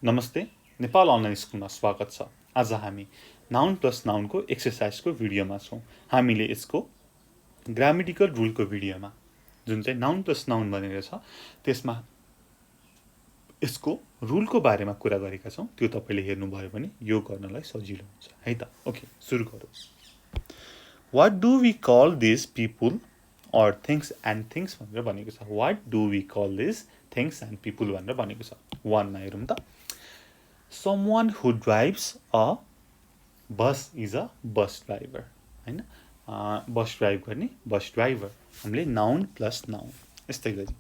नमस्ते, नेपाल अनलाइन स्कुलमा स्वागत छ। आज हामी नाउन प्लस नाउनको एक्सरसाइजको भिडियोमा छौँ। हामीले यसको ग्रामेटिकल रुलको भिडियोमा जुन चाहिँ नाउन प्लस नाउन भनेर छ त्यसमा यसको रुलको बारेमा कुरा गरेका छौँ। त्यो तपाईले हेर्नुभयो भने यो गर्नलाई सजिलो हुन्छ है त। ओके, सुरु गरौँ। What do we call this people or things and things भनेर भनेको छ। What do we call this things and people भनेर भनेको छ। 1 मा हेरौँ त। Someone who drives a bus is a bus driver, हैन? बस ड्राइभ गर्ने बस ड्राइभर। हामीले नाउन प्लस नाउन यस्तै गरी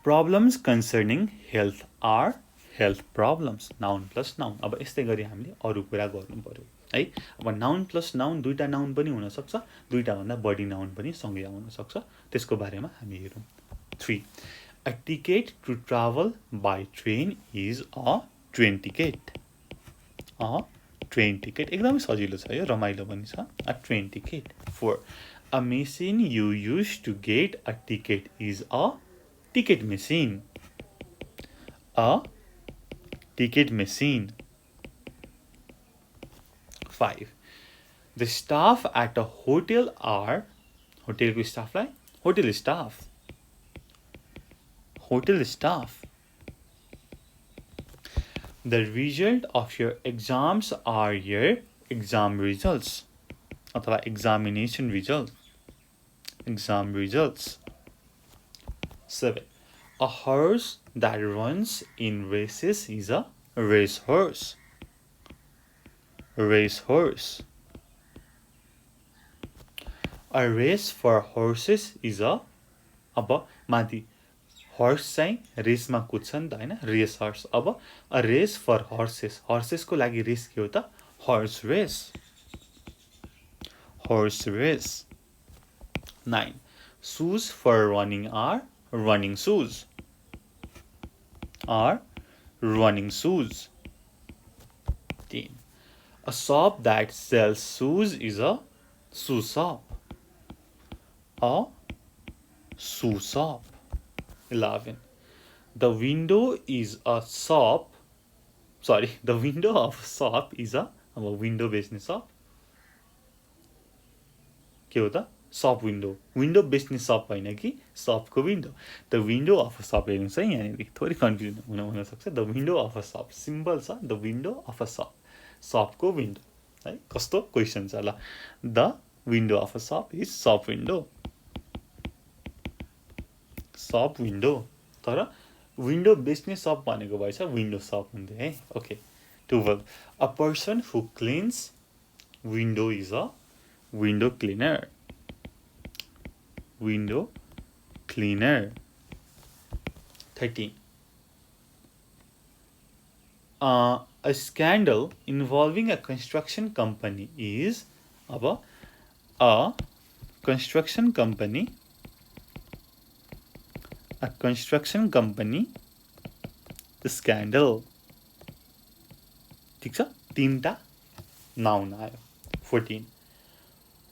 problems concerning health or health problems, noun plus noun. अब यस्तै गरी हामीले अरू कुरा गर्नु पर्यो है। अब नाउन प्लस नाउन दुईटा नाउन पनि हुन सक्छ, दुईटा भन्दा बढी नाउन पनि सँगै आउन सक्छ। त्यसको बारेमा हामी हेरौँ। 3. A ticket to travel by train is a train ticket. A train ticket. एकदमै सजिलो छ यो, रमाइलो पनि छ। A train ticket. 4. A machine you use to get a ticket is a ticket machine. A ticket machine. 5. The staff at a hotel are hotel staff like hotel staff. Hotel staff. The result of your exams are your exam results. अथवा examination results. Exam results. 7. A horse that runs in races is a race horse. Race horse. A race for horses is a अब माथि horse चाहिँ रेसमा कुद्छ नि त हैन, race horse. अब a race for horses, हर्सेसको लागि रेस के हो त? Horse race. Horse race. 9. Shoes for running are running shoes. Are running shoes. 10. A shop that sells shoes is a shoe shop. A shoe shop. 11. The window is a shop. Sorry, the window of a shop is a window बेच्ने shop. के हो त? शप window. Window बेच्ने shop होइन कि शपको window. The window of a shop हेर्नुहोस् है, यहाँनिर थोरै कन्फ्युजन हुन सक्छ। The window of a shop symbol छ, the window of a shop, शपको विन्डो है। कस्तो क्वेसन छ ल। The window of a shop is shop window. Shop window, तर विन्डो बेच्ने शप भनेको भएछ विन्डो शप हुन्थ्यो है। Okay. 12. A person who cleans window is a window cleaner. Window cleaner. 13. A scandal involving a construction company is अब a construction company. A construction company scandal. ठिक छ, तीनटा नाउन आयो। 14.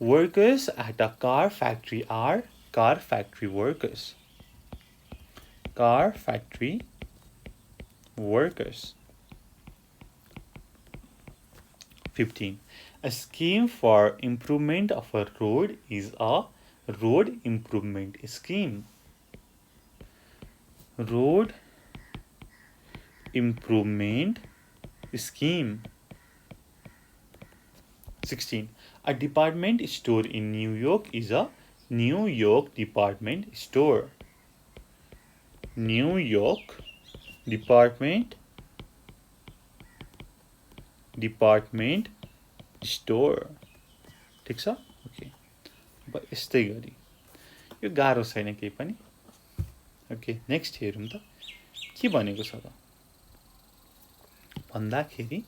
Workers at a car factory are car factory workers. Car factory workers. 15. A scheme for improvement of a road is a road improvement scheme. Road improvement scheme. 16. A department store in New York is a New York department store. New York department store. ठिक छ। Okay, अब यस्तै गरी यो गाह्रो छैन केही पनि। ओके, नेक्स्ट हेरौँ त के भनेको छ त भन्दाखेरि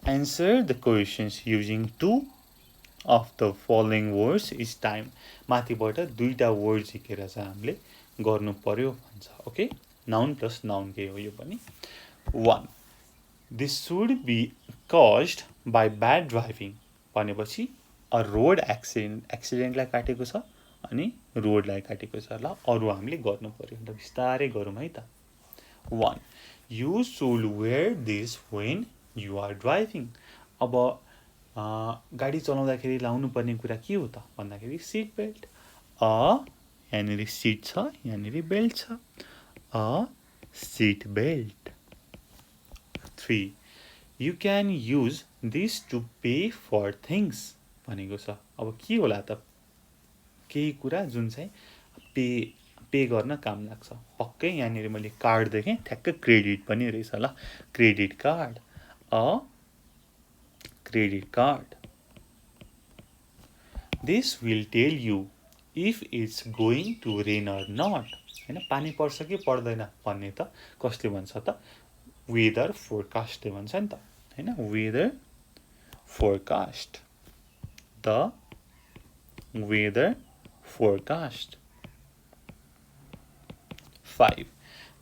answer the questions using 2 of the following words each time. माथिबाट दुईटा वर्ड झिकेर चाहिँ हामीले गर्नु पर्यो भन्छ। ओके, नाउन प्लस नाउन के हो यो पनि। 1. This should be caused by bad driving भनेपछि अ रोड एक्सिडेन्टलाई काटेको छ अनि रोडलाई काटेको छ। ल अरु हामीले गर्नु पर्यो, बिस्तारै गरौँ है त। 1. You should wear this when you are driving. अब गाडी चलाउँदाखेरि लाउनु पर्ने कुरा के हो त भन्दाखेरि सिट बेल्ट. यहाँनिर सिट छ, यहाँनिर बेल्ट छ. Seat belt. 3. You can use this to pay for things भनेको छ. अब के होला त केही कुरा जुन चाहिँ पे गर्न काम लाग्छ. पक्कै यहाँनिर मैले कार्ड देखेँ, ठ्याक्क क्रेडिट पनि रहेछ ल. Credit card. Credit card. This will tell you if it's going to rain or not. हैन, पानी पर्छ कि पर्दैन भन्ने त कसले भन्छ त? वेदर फोरकास्टले भन्छ नि त. हैन, weather forecast. The weather forecast. 5.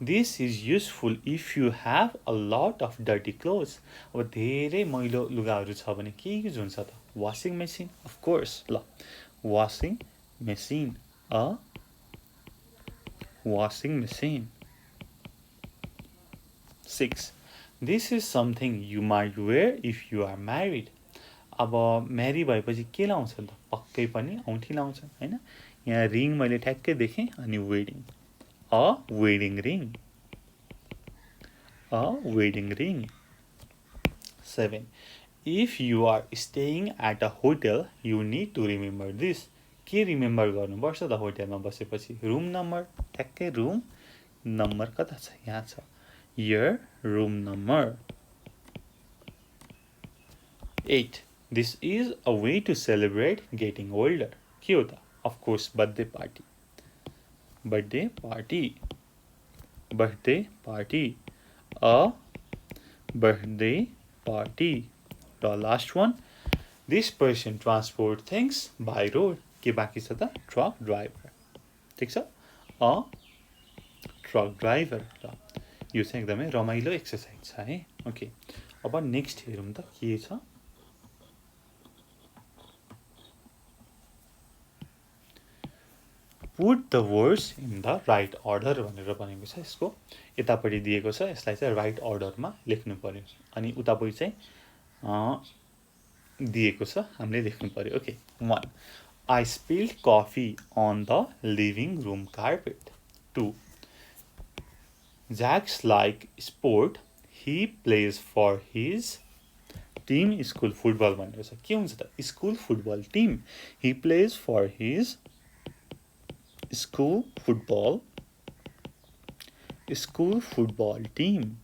This is useful if you have a lot of dirty clothes. अब धेरै मैलो लुगाहरू छ भने के युज हुन्छ त? Washing machine. Of course. ल, washing machine. Washing machine. 6. This is something you might wear if you are married. अब म्यारी भएपछि के लाउँछन् त? पक्कै पनि औँठी लाउँछन् हैन. यहाँ रिङ मैले ठ्याक्कै देखेँ अनि wedding. wedding ring. Wedding ring. 7. If you are staying at a hotel, you need to remember this. के रिमेम्बर गर्नुपर्छ त होटलमा बसेपछि? Room number. ठ्याक्कै रुम नम्बर कता छ? यहाँ छ. Your room number. 8. This is a way to celebrate getting older. के हो त? Of course, birthday party. Birthday party. Birthday party. A birthday party. The last one. This person transport things by road. के बाँकी छ त? Truck driver. ठिक छ? A truck driver. ल, यो चाहिँ एकदमै रमाइलो एक्सरसाइज छ है. ओके, अब नेक्स्ट हेरौँ त के छ. Put the words in the right order भनेर भनेको छ. यसको यतापट्टि दिएको छ, यसलाई चाहिँ राइट अर्डरमा लेख्नु पर्यो. अनि उतापट्टि चाहिँ दिएको छ, हामीले लेख्नु पर्यो. Okay. 1. I spilled coffee on the living room carpet. 2. Jack's like sport. He plays for his team. School football भनेको छ. के हुन्छ त? School football team. He plays for his school football team.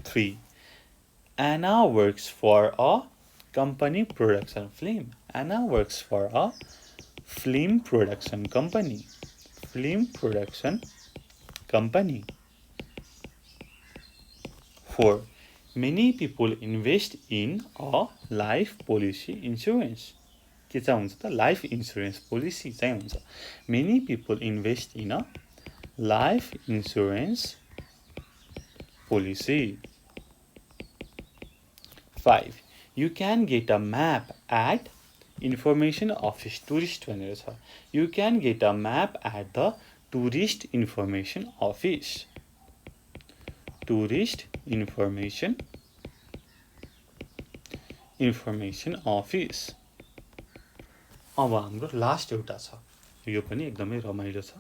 3. Anna works for a company production film. Anna works for a film production company. 4. Many people invest in a life policy insurance. के चाहिँ हुन्छ त? Life insurance policy चाहिँ हुन्छ. Many people invest in a life insurance policy. 5. You can get a map at information office. Tourist भनेर छ. You can get a map at the tourist information office. Tourist information office. अब हाम्रो last एउटा छ, यो पनि एकदमै रमाइलो छ.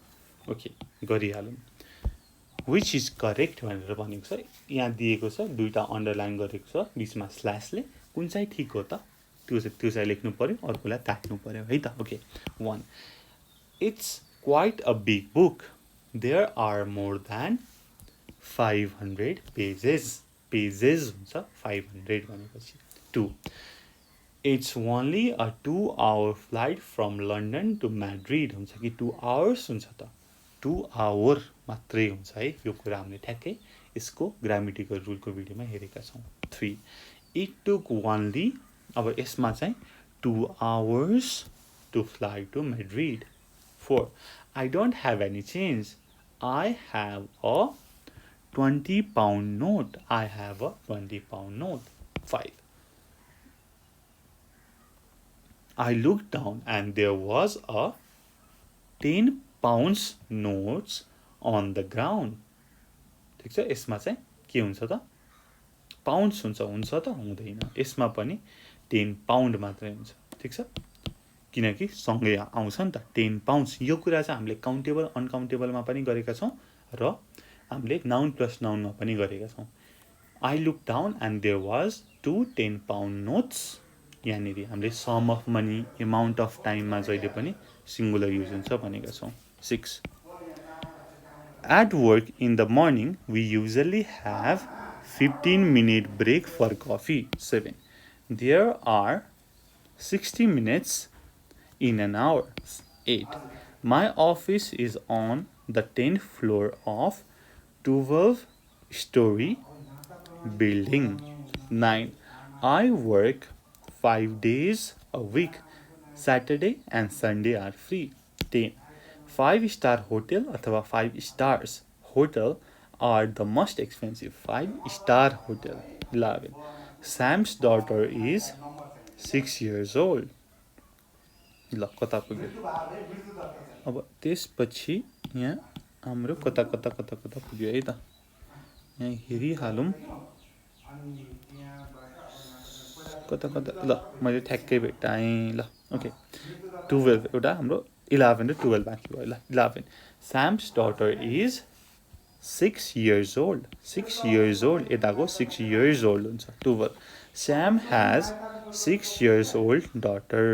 ओके, गरिहालौँ. Which is correct भनेर भनेको छ. यहाँ दिएको छ, दुईटा अन्डरलाइन गरेको छ, बिचमा स्ल्यासले. कुन चाहिँ ठिक हो त? त्यो चाहिँ लेख्नु पर्यो, अर्कोलाई काट्नु पर्यो है त. Okay. 1. It's quite a big book. There are more than 500 pages. Pages हुन्छ 500 भनेपछि. 2. It's only a 2-hour flight from London to Madrid. हुन्छ कि 2 hours हुन्छ त? 2 hour मात्रै हुन्छ है. यो कुरा हामीले ठ्याक्कै यसको ग्रामेटिकल रुलको भिडियोमा हेरेका छौँ. 3. It took only, अब यसमा चाहिँ 2 hours to fly to Madrid. 4. I don't have any change. I have a 20-pound note. I have a 20-pound note. 5. I looked down and there was a 10 pounds notes on the ground. ठिक छ, यसमा चाहिँ के हुन्छ त pounds हुन्छ त हुँदैन यसमा पनि 10 पाउन्ड मात्रै हुन्छ ठीक छ किनकि सँगै आउँछ नि त 10 पाउन्ड्स यो कुरा चाहिँ हामीले काउन्टेबल अनकाउन्टेबलमा पनि गरेका छौं र हामीले नाउन प्लस नाउनमा पनि गरेका छौं I look down and there was 2 10 pound notes यहाँनिर हामीले sum of money amount of टाइममा जहिले पनि सिंगुलर युज हुन्छ भनेका छौं 6 At work in the morning, we usually have 15-minute break for coffee. 7. There are 60 minutes in an hour. 8. My office is on the 10th floor of 12-story building. 9. I work 5 days a week. Saturday and Sunday are free. 10. 5-star hotel अथवा 5 stars hotel are the most expensive 5-star hotel. 11. Sam's daughter is 6 years old. ल कता पुग्यो अब त्यसपछि यहाँ हाम्रो कता पुग्यो है त यहाँ हेरिहालौं कता ल मैले ठ्याक्कै भेटाएँ ल ओके 12 एउटा हाम्रो 11 to 12 बाँकी भयो ल 11 Sam's daughter is 6 years old 6 years old यताको 6 years old हुन्छ 12 Sam has 6 years old daughter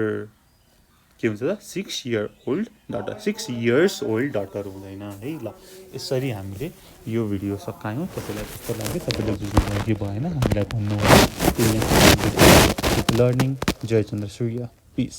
के हुन्छ त 6 year old daughter 6 years old daughter हुँदैन है ल यसरी हामीले यो भिडियो सकायौं तपाईलाई कस्तो लाग्यो तपाईले बुझ्नुभयो कि भएन हामीलाई भन्नु होला लर्निङ जय चन्द्र सूर्य पीस